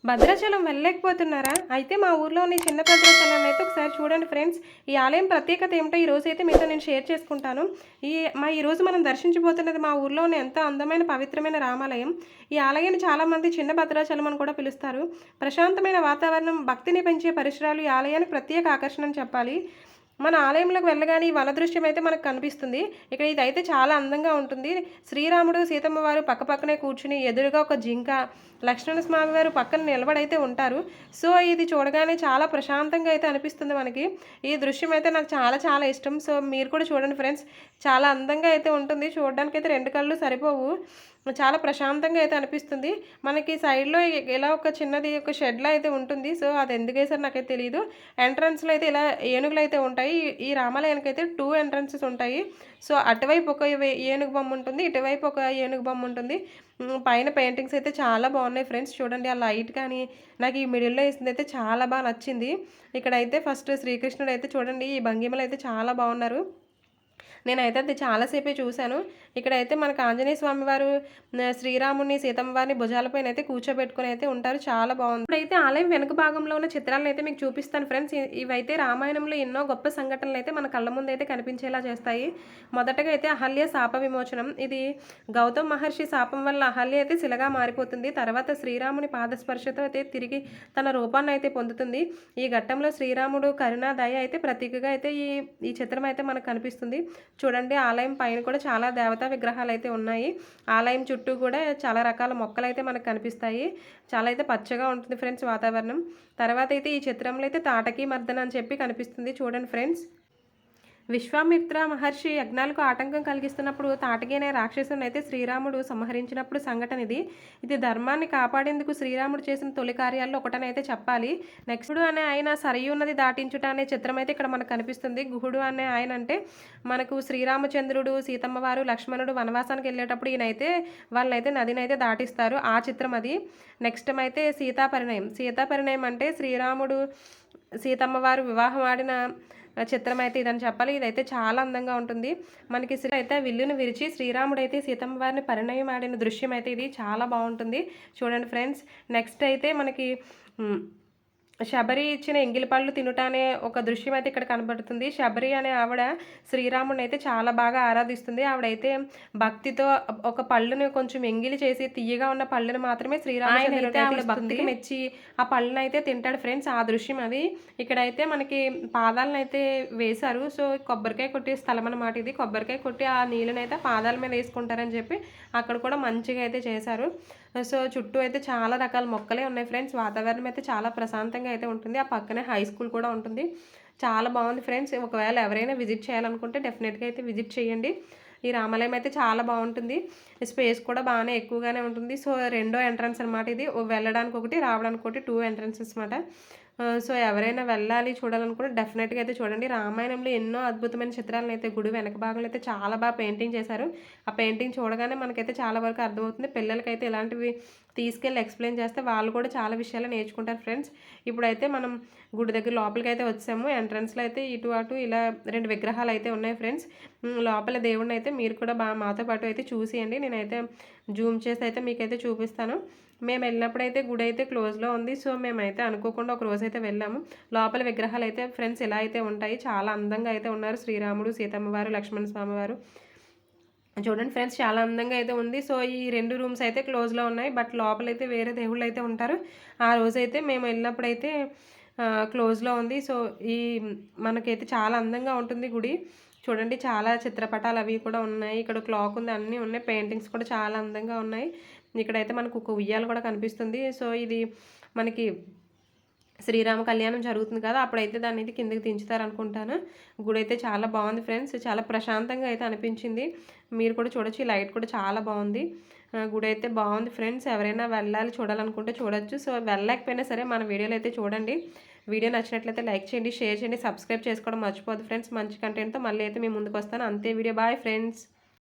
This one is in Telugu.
భద్రాచలం వెళ్ళలేకపోతున్నారా? అయితే మా ఊర్లోని చిన్న భద్రాచలాన్ని అయితే ఒకసారి చూడండి ఫ్రెండ్స్. ఈ ఆలయం ప్రత్యేకత ఏమిటో ఈరోజైతే మీతో నేను షేర్ చేసుకుంటాను. ఈరోజు మనం దర్శించబోతున్నది మా ఊర్లోని ఎంతో అందమైన పవిత్రమైన రామాలయం. ఈ ఆలయాన్ని చాలామంది చిన్న భద్రాచలం అని కూడా పిలుస్తారు. ప్రశాంతమైన వాతావరణం, భక్తిని పెంచే పరిసరాలు ఈ ఆలయానికి ప్రత్యేక ఆకర్షణ అని చెప్పాలి. మన ఆలయంలోకి వెళ్ళగానే ఈ వన దృశ్యం అయితే మనకు కనిపిస్తుంది. ఇక్కడ ఇదైతే చాలా అందంగా ఉంటుంది. శ్రీరాముడు సీతమ్మ వారు పక్కపక్కనే కూర్చుని ఎదురుగా ఒక జింక, లక్ష్మణ స్వామి వారు పక్కన నిలబడైతే ఉంటారు. సో ఇది చూడగానే చాలా ప్రశాంతంగా అయితే అనిపిస్తుంది మనకి. ఈ దృశ్యం అయితే నాకు చాలా చాలా ఇష్టం. సో మీరు కూడా చూడండి ఫ్రెండ్స్, చాలా అందంగా అయితే ఉంటుంది. చూడడానికైతే రెండు కళ్ళు సరిపోవు. చాలా ప్రశాంతంగా అయితే అనిపిస్తుంది. మనకి సైడ్లో ఇలా ఒక చిన్నది ఒక షెడ్లో అయితే ఉంటుంది. సో అది ఎందుకు వేసారు నాకైతే తెలియదు. ఎంట్రన్స్లో అయితే ఇలా ఏనుగులు అయితే ఉంటాయి. ఈ రామాలయానికి అయితే 2 ఎంట్రన్సెస్ ఉంటాయి. సో అటువైపు ఒక ఏనుగు బొమ్మ ఉంటుంది, ఇటువైపు ఒక ఏనుగు బొమ్మ ఉంటుంది. పైన పెయింటింగ్స్ అయితే చాలా బాగున్నాయి ఫ్రెండ్స్. చూడండి ఆ లైట్ కానీ నాకు ఈ మిడిల్లో వేసింది అయితే చాలా బాగా నచ్చింది. ఇక్కడైతే ఫస్ట్ శ్రీకృష్ణుడు అయితే చూడండి, ఈ భంగిమలు అయితే చాలా బాగున్నారు. నేనైతే అది చాలాసేపే చూశాను. ఇక్కడైతే మనకు ఆంజనేయ స్వామి వారు శ్రీరాముని సీతమ్మ వారిని భుజాలపైన అయితే కూర్చోబెట్టుకుని అయితే ఉంటారు. చాలా బాగుంది. ఇప్పుడైతే ఆలయం వెనుక భాగంలో ఉన్న చిత్రాలను అయితే మీకు చూపిస్తాను ఫ్రెండ్స్. ఇవైతే రామాయణంలో ఎన్నో గొప్ప సంఘటనలు అయితే మన కళ్ళ ముందు అయితే కనిపించేలా చేస్తాయి. మొదటగా అయితే అహల్య శాప విమోచనం. ఇది గౌతమ్ మహర్షి శాపం వల్ల అహల్య అయితే శిలగా మారిపోతుంది. తర్వాత శ్రీరాముని పాదస్పర్శతో అయితే తిరిగి తన రూపాన్ని అయితే పొందుతుంది. ఈ ఘట్టంలో శ్రీరాముడు కరుణ దయ అయితే ప్రతీకగా అయితే ఈ చిత్రం అయితే మనకు కనిపిస్తుంది. చూడండి ఆలయం పైన కూడా చాలా దేవతా విగ్రహాలు అయితే ఉన్నాయి. ఆలయం చుట్టూ కూడా చాలా రకాల మొక్కలు అయితే మనకు కనిపిస్తాయి. చాలా అయితే పచ్చగా ఉంటుంది ఫ్రెండ్స్ వాతావరణం. తర్వాత అయితే ఈ చిత్రంలో అయితే తాటకీ మర్దన అని చెప్పి కనిపిస్తుంది. చూడండి ఫ్రెండ్స్, విశ్వామిత్ర మహర్షి యజ్ఞాలకు ఆటంకం కలిగిస్తున్నప్పుడు తాటకి అనే రాక్షసుని అయితే శ్రీరాముడు సంహరించినప్పుడు సంఘటన ఇది ధర్మాన్ని కాపాడేందుకు శ్రీరాముడు చేసిన తొలి కార్యాల్లో ఒకటనైతే చెప్పాలి. నెక్స్ట్ అనే ఆయన సరయున్నది దాటించుట అనే చిత్రం అయితే ఇక్కడ మనకు కనిపిస్తుంది. గుహుడు అనే ఆయన అంటే మనకు శ్రీరామచంద్రుడు, సీతమ్మ వారు, లక్ష్మణుడు వనవాసానికి వెళ్ళేటప్పుడు ఈయనైతే వాళ్ళనైతే నదిని అయితే దాటిస్తారు. ఆ చిత్రం అది. నెక్స్ట్ అయితే సీతాపరిణయం అంటే శ్రీరాముడు సీతమ్మ వారు వివాహం ఆడిన చిత్రం అయితే ఇదని చెప్పాలి. ఇదైతే చాలా అందంగా ఉంటుంది. మనకి అయితే విల్లును విరిచి శ్రీరాముడు అయితే సీతమ్మ వారిని పరిణయం ఆడిన దృశ్యం అయితే ఇది చాలా బాగుంటుంది. చూడండి ఫ్రెండ్స్, నెక్స్ట్ అయితే మనకి శబరి ఇచ్చిన ఎంగిలిపళ్ళు తినుట అనే ఒక దృశ్యం అయితే ఇక్కడ కనబడుతుంది. శబరి అనే ఆవిడ శ్రీరాముడిని అయితే చాలా బాగా ఆరాధిస్తుంది. ఆవిడైతే భక్తితో ఒక పళ్ళుని కొంచెం ఎంగిలి చేసి తీయగా ఉన్న పళ్ళుని మాత్రమే శ్రీరాముడు ఆవిడ భక్తికి మెచ్చి ఆ పళ్ళుని అయితే తింటాడు ఫ్రెండ్స్. ఆ దృశ్యం అది. ఇక్కడైతే మనకి పాదాలను అయితే వేశారు. సో కొబ్బరికాయ కొట్టే స్థలం అన్నమాట ఇది. కొబ్బరికాయ కొట్టి ఆ నీళ్ళని అయితే పాదాల మీద వేసుకుంటారని చెప్పి అక్కడ కూడా మంచిగా అయితే చేశారు. సో చుట్టూ అయితే చాలా రకాల మొక్కలే ఉన్నాయి ఫ్రెండ్స్. వాతావరణం అయితే చాలా ప్రశాంతంగా అయితే ఉంటుంది. ఆ పక్కనే హై స్కూల్ కూడా ఉంటుంది. చాలా బాగుంది ఫ్రెండ్స్. ఒకవేళ ఎవరైనా విజిట్ చేయాలనుకుంటే డెఫినెట్గా అయితే విజిట్ చేయండి. ఈ రామాలయం అయితే చాలా బాగుంటుంది. స్పేస్ కూడా బాగానే ఎక్కువగానే ఉంటుంది. సో రెండో ఎంట్రన్స్ అనమాట ఇది. వెళ్ళడానికి ఒకటి, రావడానికి ఒకటి, 2 ఎంట్రన్సెస్ అనమాట. సో ఎవరైనా వెళ్ళాలి చూడాలనుకుంటే డెఫినెట్గా అయితే చూడండి. రామాయణంలో ఎన్నో అద్భుతమైన చిత్రాలను అయితే గుడి వెనక భాగంలో అయితే చాలా బాగా పెయింటింగ్ చేశారు. ఆ పెయింటింగ్ చూడగానే మనకైతే చాలా వరకు అర్థమవుతుంది. పిల్లలకైతే ఇలాంటివి తీసుకెళ్ళి ఎక్స్ప్లెయిన్ చేస్తే వాళ్ళు కూడా చాలా విషయాలు నేర్చుకుంటారు ఫ్రెండ్స్. ఇప్పుడైతే మనం గుడి దగ్గర లోపలికి అయితే వచ్చాము. ఎంట్రన్స్లో అయితే ఇటు అటు ఇలా 2 విగ్రహాలు అయితే ఉన్నాయి ఫ్రెండ్స్. లోపల దేవుడిని అయితే మీరు కూడా మాతో పాటు అయితే చూసేయండి. నేనైతే జూమ్ చేసి అయితే మీకైతే చూపిస్తాను. మేము వెళ్ళినప్పుడైతే గుడి అయితే క్లోజ్లో ఉంది. సో మేమైతే అనుకోకుండా ఒక రోజు అయితే వెళ్ళాము. లోపల విగ్రహాలు అయితే ఫ్రెండ్స్ ఇలా అయితే ఉంటాయి. చాలా అందంగా అయితే ఉన్నారు శ్రీరాముడు, సీతమ్మ వారు, లక్ష్మణ స్వామి వారు. చూడండి ఫ్రెండ్స్, చాలా అందంగా అయితే ఉంది. సో ఈ 2 రూమ్స్ అయితే క్లోజ్లో ఉన్నాయి. బట్ లోపలైతే వేరే దేవుళ్ళు అయితే ఉంటారు. ఆ రోజైతే మేము వెళ్ళినప్పుడైతే క్లోజ్లో ఉంది. సో మనకైతే చాలా అందంగా ఉంటుంది గుడి. చూడండి చాలా చిత్రపటాలు అవి కూడా ఉన్నాయి. ఇక్కడ క్లాక్ ఉంది, అన్నీ ఉన్నాయి. పెయింటింగ్స్ కూడా చాలా అందంగా ఉన్నాయి. ఇక్కడైతే మనకు ఒక ఉయ్యాల కూడా కనిపిస్తుంది. సో ఇది మనకి శ్రీరామ కళ్యాణం జరుగుతుంది కదా, అప్పుడైతే దాన్ని అయితే కిందకి దించుతారు అనుకుంటాను. గుడి అయితే చాలా బాగుంది ఫ్రెండ్స్. చాలా ప్రశాంతంగా అయితే అనిపించింది. మీరు కూడా చూడొచ్చు. ఈ లైట్ కూడా చాలా బాగుంది. గుడి అయితే బాగుంది ఫ్రెండ్స్. ఎవరైనా వెళ్ళాలి చూడాలనుకుంటే చూడొచ్చు. సో వెళ్ళలేకపోయినా సరే మన వీడియోలు అయితే చూడండి. వీడియో నచ్చినట్లయితే లైక్ చేయండి, షేర్ చేయండి, సబ్స్క్రైబ్ చేసుకోవడం మర్చిపోదు ఫ్రెండ్స్. మంచి కంటెంట్తో మళ్ళీ అయితే మేము ముందుకు వస్తాను. అంతే వీడియో. Bye friends.